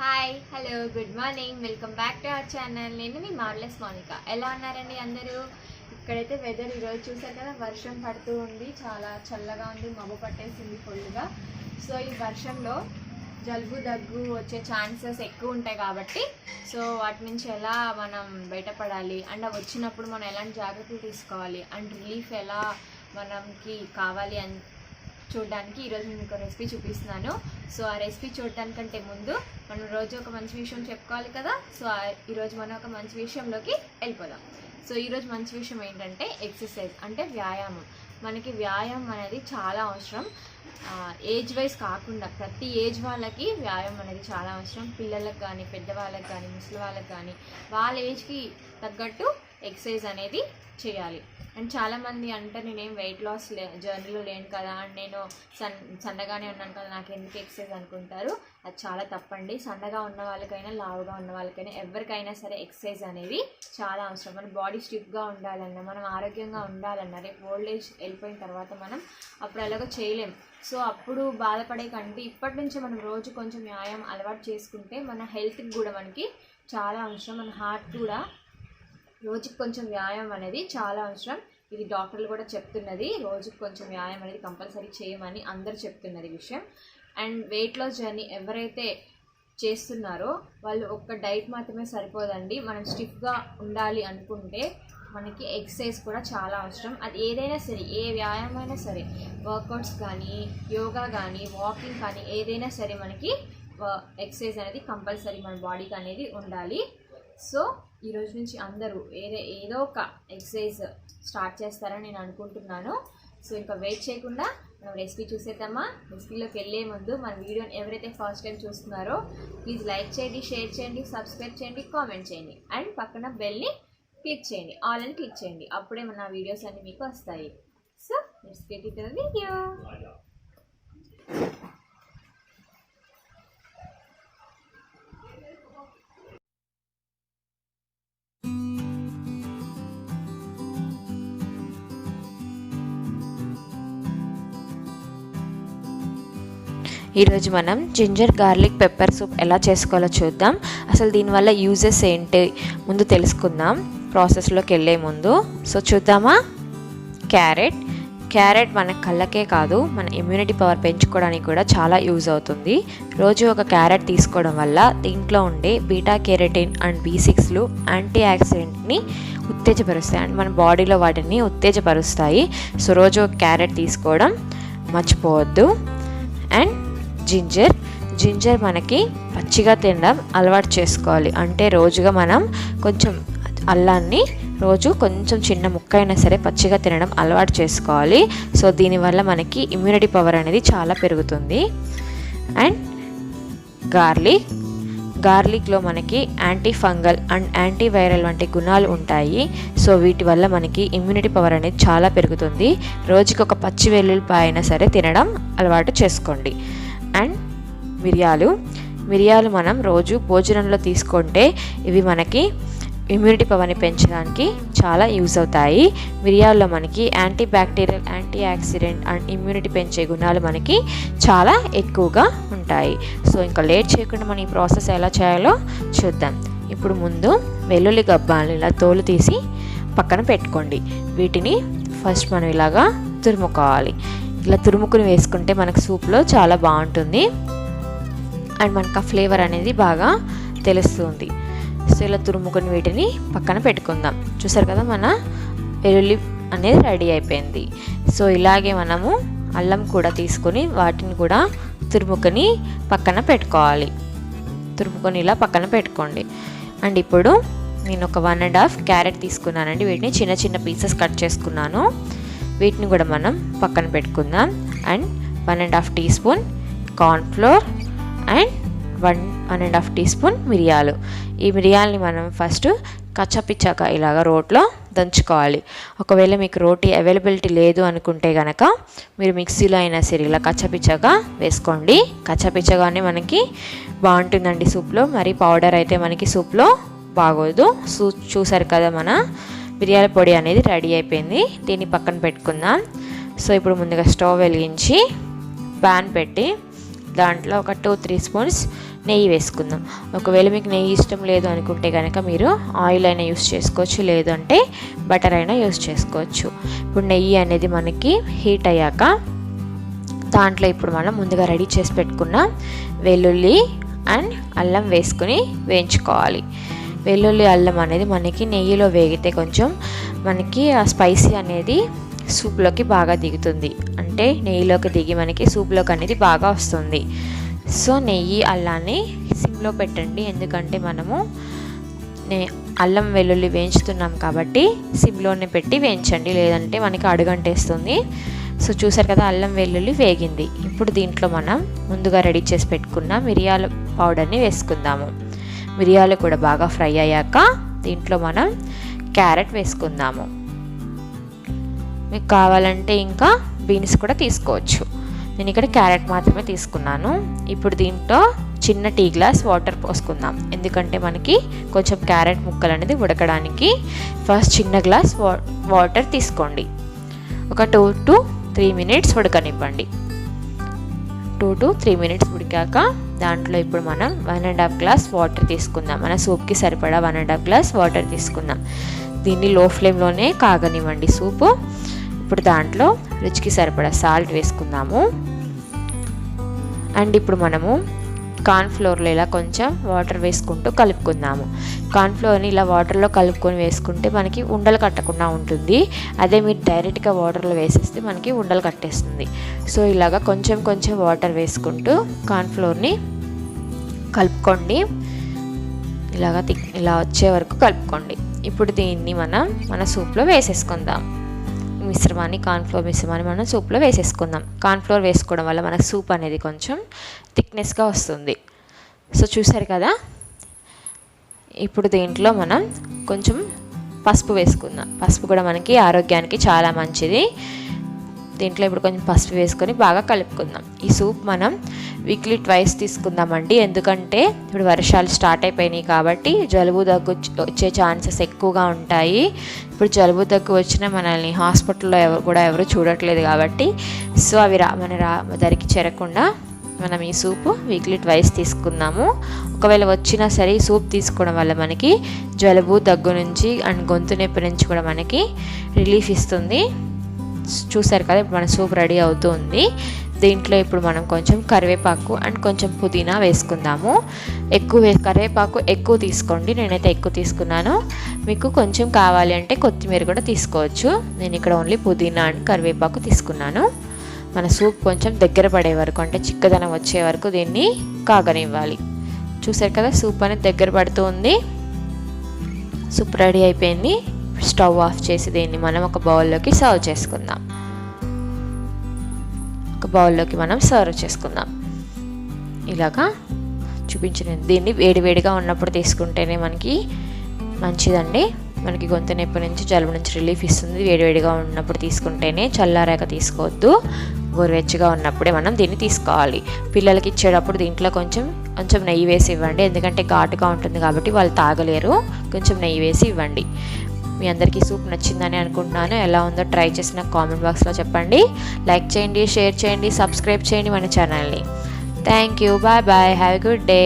Hi hello good morning welcome back to our channel. నేను మీ మార్లెస్ మోనికా. ఎలా ఉన్నారండి అందరూ? ఇక్కడైతే వెదర్ ఈరోజు చూసారు కదా, వర్షం పడుతూ ఉంది. చాలా చల్లగా ఉంది, మబ్బు పట్టేసింది ఫుల్గా. సో ఈ వర్షంలో జలుబు దగ్గు వచ్చే ఛాన్సెస్ ఎక్కువ ఉంటాయి కాబట్టి వాటి నుంచి ఎలా మనం బయటపడాలి అండ్ వచ్చినప్పుడు మనం ఎలాంటి జాగ్రత్తలు తీసుకోవాలి అండ్ రిలీఫ్ ఎలా మనకి కావాలి అని చూడడానికి ఈరోజు నేను ఒక రెసిపీ చూపిస్తున్నాను. సో ఆ రెసిపీ చూడడానికంటే ముందు మనం రోజు ఒక మంచి విషయం చెప్పుకోవాలి కదా. సో ఈరోజు మనం ఒక మంచి విషయంలోకి వెళ్ళిపోదాం. సో ఈరోజు మంచి విషయం ఏంటంటే ఎక్సర్సైజ్ అంటే వ్యాయామం. మనకి వ్యాయామం అనేది చాలా అవసరం. ఏజ్ వైజ్ కాకుండా ప్రతి ఏజ్ వాళ్ళకి వ్యాయామం అనేది చాలా అవసరం. పిల్లలకు కానీ, పెద్దవాళ్ళకి కానీ, ముసలి వాళ్ళకి కానీ వాళ్ళ ఏజ్కి తగ్గట్టు ఎక్సర్సైజ్ అనేది చేయాలి. అండ్ చాలామంది అంటే నేనేం వెయిట్ లాస్ జర్నీలో లేను కదా, అండ్ నేను సన్నగానే ఉన్నాను కదా, నాకు ఎందుకు ఎక్సర్సైజ్ అనుకుంటారు. అది చాలా తప్పండి. సన్నగా ఉన్న వాళ్ళకైనా, లావుగా ఉన్న వాళ్ళకైనా, ఎవరికైనా సరే ఎక్సర్సైజ్ అనేది చాలా అవసరం. మన బాడీ స్టిఫ్గా ఉండాలన్నా, మనం ఆరోగ్యంగా ఉండాలన్నా, రేపు ఓల్డ్ ఏజ్ వెళ్ళిపోయిన తర్వాత మనం అప్పుడు ఎలాగో చేయలేం. సో అప్పుడు బాధపడే కంటే ఇప్పటి నుంచే మనం రోజు కొంచెం వ్యాయామం అలవాటు చేసుకుంటే మన హెల్త్కి కూడా మనకి చాలా అవసరం. మన హార్ట్ కూడా రోజుకి కొంచెం వ్యాయామం అనేది చాలా అవసరం. ఇది డాక్టర్లు కూడా చెప్తున్నది, రోజుకి కొంచెం వ్యాయామం అనేది కంపల్సరీ చేయమని అందరు చెప్తున్నది విషయం. అండ్ వెయిట్ లాస్ జర్నీ ఎవరైతే చేస్తున్నారో వాళ్ళు ఒక్క డైట్ మాత్రమే సరిపోదండి. మనం స్టిఫ్గా ఉండాలి అనుకుంటే మనకి ఎక్సర్సైజ్ కూడా చాలా అవసరం. అది ఏదైనా సరే, ఏ వ్యాయామం అయినా సరే, వర్కౌట్స్ కానీ, యోగా కానీ, వాకింగ్ కానీ, ఏదైనా సరే మనకి ఎక్సర్సైజ్ అనేది కంపల్సరీ మన బాడీకి అనేది ఉండాలి. సో ఈరోజు నుంచి అందరూ ఏదో ఒక ఎక్సర్సైజ్ స్టార్ట్ చేస్తారని నేను అనుకుంటున్నాను. సో ఇంకా వెయిట్ చేయకుండా మనం రెసిపీ చూసేద్దామా. రెసిపీలోకి వెళ్ళే ముందు మన వీడియోని ఎవరైతే ఫస్ట్ టైం చూస్తున్నారో ప్లీజ్ లైక్ చేయండి, షేర్ చేయండి, సబ్స్క్రైబ్ చేయండి, కామెంట్ చేయండి అండ్ పక్కన బెల్ని క్లిక్ చేయండి, ఆల్ అని క్లిక్ చేయండి. అప్పుడే మన వీడియోస్ అన్నీ మీకు వస్తాయి. So let's get it to the video. ఈరోజు మనం జింజర్ గార్లిక్ పెప్పర్ సూప్ ఎలా చేసుకోవాలో చూద్దాం. అసలు దీనివల్ల యూజెస్ ఏంటి ముందు తెలుసుకుందాం ప్రాసెస్లోకి వెళ్ళే ముందు. సో చూద్దామా. క్యారెట్ మన కళ్ళకే కాదు, మన ఇమ్యూనిటీ పవర్ పెంచుకోవడానికి కూడా చాలా యూజ్ అవుతుంది. రోజు ఒక క్యారెట్ తీసుకోవడం వల్ల దీంట్లో ఉండే బీటా కెరటిన్ అండ్ B6లు యాంటీ ఆక్సిడెంట్ని ఉత్తేజపరుస్తాయి అండ్ మన బాడీలో వాటిని ఉత్తేజపరుస్తాయి. సో రోజు ఒక క్యారెట్ తీసుకోవడం మర్చిపోవద్దు. అండ్ జింజర్ మనకి పచ్చిగా తినడం అలవాటు చేసుకోవాలి. అంటే రోజుగా మనం కొంచెం అల్లాన్ని రోజు కొంచెం చిన్న ముక్క అయినా సరే పచ్చిగా తినడం అలవాటు చేసుకోవాలి. సో దీనివల్ల మనకి ఇమ్యూనిటీ పవర్ అనేది చాలా పెరుగుతుంది. అండ్ గార్లిక్లో మనకి anti fungal and anti viral వంటి గుణాలు ఉంటాయి. సో వీటి వల్ల మనకి ఇమ్యూనిటీ పవర్ అనేది చాలా పెరుగుతుంది. రోజుకి ఒక పచ్చి వెల్లుల్లిపాయ అయినా సరే తినడం అలవాటు చేసుకోండి. అండ్ మిరియాలు మనం రోజు భోజనంలో తీసుకుంటే ఇవి మనకి ఇమ్యూనిటీ పవర్ని పెంచడానికి చాలా యూజ్ అవుతాయి. మిరియాల్లో మనకి anti bacterial, anti oxidant and immunity పెంచే గుణాలు మనకి చాలా ఎక్కువగా ఉంటాయి. సో ఇంకా లేట్ చేయకుండా మనం ఈ ప్రాసెస్ ఎలా చేయాలో చూద్దాం. ఇప్పుడు ముందు వెల్లుల్లి గబ్బాలను ఇలా తోలు తీసి పక్కన పెట్టుకోండి. వీటిని ఫస్ట్ మనం ఇలాగా తురుముకోవాలి. ఇలా తురుముకుని వేసుకుంటే మనకు సూప్లో చాలా బాగుంటుంది అండ్ మనకు ఆ ఫ్లేవర్ అనేది బాగా తెలుస్తుంది. సో ఇలా తురుముకుని వీటిని పక్కన పెట్టుకుందాం. చూసారు కదా, మన వెల్లుల్లి అనేది రెడీ అయిపోయింది. సో ఇలాగే మనము అల్లం కూడా తీసుకొని వాటిని కూడా తురుముకొని పక్కన పెట్టుకోవాలి. తురుముకొని ఇలా పక్కన పెట్టుకోండి. అండ్ ఇప్పుడు నేను ఒక 1.5 క్యారెట్ తీసుకున్నానండి. వీటిని చిన్న చిన్న పీసెస్ కట్ చేసుకున్నాను. వీటిని కూడా మనం పక్కన పెట్టుకుందాం. And 1.5 teaspoon cornflour and 1.5 teaspoon మిరియాలు. ఈ మిరియాలని మనం ఫస్ట్ కచ్చపిచ్చాక ఇలాగ రోట్లో దంచుకోవాలి. ఒకవేళ మీకు రోటీ అవైలబిలిటీ లేదు అనుకుంటే కనుక మీరు మిక్సీలో అయినా సరే ఇలా కచ్చపిచ్చగా వేసుకోండి. కచ్చపిచ్చగానే మనకి బాగుంటుందండి సూప్లో. మరి పౌడర్ అయితే మనకి సూప్లో బాగోదు. చూసారు కదా, మన మిరియాల పొడి అనేది రెడీ అయిపోయింది. దీన్ని పక్కన పెట్టుకుందాం. సో ఇప్పుడు ముందుగా స్టవ్ వెలిగించి ప్యాన్ పెట్టి దాంట్లో ఒక 2-3 స్పూన్స్ నెయ్యి వేసుకుందాం. ఒకవేళ మీకు నెయ్యి ఇష్టం లేదు అనుకుంటే కనుక మీరు ఆయిల్ అయినా యూస్ చేసుకోవచ్చు, లేదంటే బటర్ అయినా యూస్ చేసుకోవచ్చు. ఇప్పుడు నెయ్యి అనేది మనకి హీట్ అయ్యాక దాంట్లో ఇప్పుడు మనం ముందుగా రెడీ చేసి పెట్టుకున్న వెల్లుల్లి అండ్ అల్లం వేసుకుని వేయించుకోవాలి. వెల్లుల్లి అల్లం అనేది మనకి నెయ్యిలో వేగితే కొంచెం మనకి ఆ స్పైసీ అనేది సూప్లోకి బాగా దిగుతుంది, అంటే నెయ్యిలోకి దిగి మనకి సూప్లోకి అనేది బాగా వస్తుంది. సో నెయ్యి అల్లాన్ని సిమ్లో పెట్టండి, ఎందుకంటే మనము అల్లం వెల్లుల్లి వేయించుతున్నాం కాబట్టి సిమ్లోనే పెట్టి వేయించండి, లేదంటే మనకి అడుగంటేస్తుంది. సో చూసారు కదా, అల్లం వెల్లుల్లి వేగింది. ఇప్పుడు దీంట్లో మనం ముందుగా రెడీ చేసి పెట్టుకున్న మిరియాల పౌడర్ని వేసుకుందాము. మిరియాలు కూడా బాగా ఫ్రై అయ్యాక దీంట్లో మనం క్యారెట్ వేసుకుందాము. మీకు కావాలంటే ఇంకా బీన్స్ కూడా తీసుకోవచ్చు. నేను ఇక్కడ క్యారెట్ మాత్రమే తీసుకున్నాను. ఇప్పుడు దీంట్లో చిన్న టీ గ్లాస్ వాటర్ పోసుకుందాం, ఎందుకంటే మనకి కొంచెం క్యారెట్ ముక్కలు అనేది ఉడకడానికి. ఫస్ట్ చిన్న గ్లాస్ వాటర్ తీసుకోండి. ఒక 2 to 3 minutes ఉడకనివ్వండి. 2 to 3 minutes ఉడికాక దాంట్లో ఇప్పుడు మనం 1.5 గ్లాస్ వాటర్ తీసుకుందాం. మన సూప్కి సరిపడా 1.5 గ్లాస్ వాటర్ తీసుకుందాం. దీన్ని లో ఫ్లేమ్లోనే కాగనివ్వండి సూపు. ఇప్పుడు దాంట్లో రుచికి సరిపడా సాల్ట్ వేసుకుందాము. అండ్ ఇప్పుడు మనము కార్న్ఫ్లోర్లో ఇలా కొంచెం వాటర్ వేసుకుంటూ కలుపుకుందాము. కార్న్ఫ్లోర్ని ఇలా వాటర్లో కలుపుకొని వేసుకుంటే మనకి ఉండలు కట్టకుండా ఉంటుంది. అదే మీరు డైరెక్ట్గా వాటర్లో వేసేస్తే మనకి ఉండలు కట్టేస్తుంది. సో ఇలాగా కొంచెం కొంచెం వాటర్ వేసుకుంటూ కార్న్ఫ్లోర్ని కలుపుకోండి. ఇలా వచ్చే వరకు కలుపుకోండి. ఇప్పుడు దీన్ని మన సూప్లో వేసేసుకుందాం. కార్న్ఫ్లోర్ మిశ్రమాన్ని మనం సూప్లో వేసేసుకుందాం. కార్న్ఫ్లోర్ వేసుకోవడం వల్ల మనకు సూప్ అనేది కొంచెం థిక్నెస్గా వస్తుంది. సో చూసారు కదా, ఇప్పుడు దీంట్లో మనం కొంచెం పసుపు వేసుకుందాం. పసుపు కూడా మనకి ఆరోగ్యానికి చాలా మంచిది. దీంట్లో ఇప్పుడు కొంచెం పసుపు వేసుకొని బాగా కలుపుకుందాం. ఈ సూప్ మనం వీక్లీ 2 తీసుకుందామండి, ఎందుకంటే ఇప్పుడు వర్షాలు స్టార్ట్ అయిపోయినాయి కాబట్టి జలుబు దగ్గు వచ్చే ఛాన్సెస్ ఎక్కువగా ఉంటాయి. ఇప్పుడు జలుబు దగ్గు వచ్చినా మనల్ని హాస్పిటల్లో ఎవరు చూడట్లేదు కాబట్టి సో అవి మన దరికి చేరకుండా మనం ఈ సూప్ వీక్లీ 2 తీసుకుందాము. ఒకవేళ వచ్చినా సరే ఈ సూప్ తీసుకోవడం వల్ల మనకి జలుబు దగ్గు నుంచి అండ్ గొంతు నొప్పి నుంచి కూడా మనకి రిలీఫ్ ఇస్తుంది. చూసారు కదా, ఇప్పుడు మన సూప్ రెడీ అవుతుంది. దీంట్లో ఇప్పుడు మనం కొంచెం కరివేపాకు అండ్ కొంచెం పుదీనా వేసుకుందాము. కరివేపాకు ఎక్కువ తీసుకోండి, నేనైతే ఎక్కువ తీసుకున్నాను. మీకు కొంచెం కావాలి అంటే కొత్తిమీర కూడా తీసుకోవచ్చు. నేను ఇక్కడ ఓన్లీ పుదీనా అండ్ కరివేపాకు తీసుకున్నాను. మన సూప్ కొంచెం దగ్గర పడే వరకు, అంటే చిక్కదనం వచ్చే వరకు దీన్ని కాగనివ్వాలి. చూసారు కదా, సూప్ అనేది దగ్గర పడుతూ ఉంది. సూప్ రెడీ అయిపోయింది. స్టవ్ ఆఫ్ చేసి దీన్ని మనం ఒక బౌల్లోకి సర్వ్ చేసుకుందాం. ఒక బౌల్లోకి మనం సర్వ్ చేసుకుందాం. ఇలాగా చూపించిన దీన్ని వేడివేడిగా ఉన్నప్పుడు తీసుకుంటేనే మనకి మంచిదండి. మనకి గొంతు నొప్పి నుంచి జలుబు నుంచి రిలీఫ్ ఇస్తుంది. వేడివేడిగా ఉన్నప్పుడు తీసుకుంటేనే, చల్లారాక తీసుకోవద్దు. గోరువెచ్చగా ఉన్నప్పుడే మనం దీన్ని తీసుకోవాలి. పిల్లలకి ఇచ్చేటప్పుడు దీంట్లో కొంచెం నెయ్యి వేసి ఇవ్వండి, ఎందుకంటే ఘాటుగా ఉంటుంది కాబట్టి వాళ్ళు తాగలేరు. కొంచెం నెయ్యి వేసి ఇవ్వండి. మీ అందరికీ సూప్ నచ్చిందని అనుకుంటున్నాను. ఎలా ఉందో ట్రై చేసి నాకు కామెంట్ బాక్స్లో చెప్పండి. లైక్ చేయండి, షేర్ చేయండి, సబ్స్క్రైబ్ చేయండి మన ఛానల్ని. Thank you. Bye bye. Have a good day.